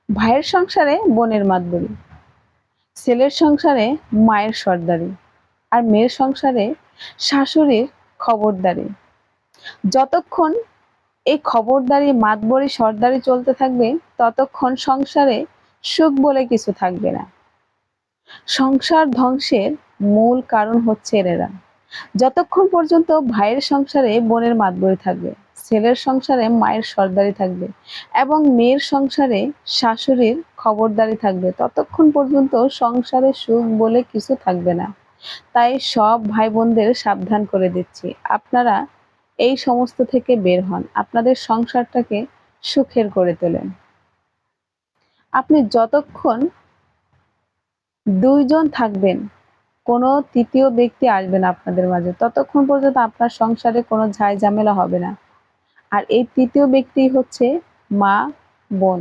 ভাইয়ের সংসারে বোনের মাতবরি, ছেলের সংসারে মায়ের সর্দারি, আর মেয়ের সংসারে শাশুড়ির খবরদারি। যতক্ষণ এই খবরদারি, মাতবরি, সর্দারি চলতে থাকবে, ততক্ষণ সংসারে সুখ বলে কিছু থাকবে না। সংসার ধ্বংসের মূল কারণ হচ্ছে এরা। যতক্ষণ পর্যন্ত ভাইয়ের সংসারে বোনের মাতবরি থাকবে, ছেলের সংসারে মায়ের সর্দারি থাকবে এবং মেয়ের সংসারে শাশুড়ির খবরদারি থাকবে, ততক্ষণ পর্যন্ত সংসারে সুখ বলে কিছু থাকবে না। তাই সব ভাই বোনদের সাবধান করে দিচ্ছি, আপনারা এই সমস্ত থেকে বের হন, আপনাদের সংসারটাকে সুখের করে তোলেন। আপনি যতক্ষণ দুইজন থাকবেন, কোনো তৃতীয় ব্যক্তি আসবে না আপনাদের মাঝে, ততক্ষণ পর্যন্ত আপনার সংসারে কোনো ঝাই ঝামেলা হবে না। আর এই তৃতীয় ব্যক্তি হচ্ছে মা, বোন।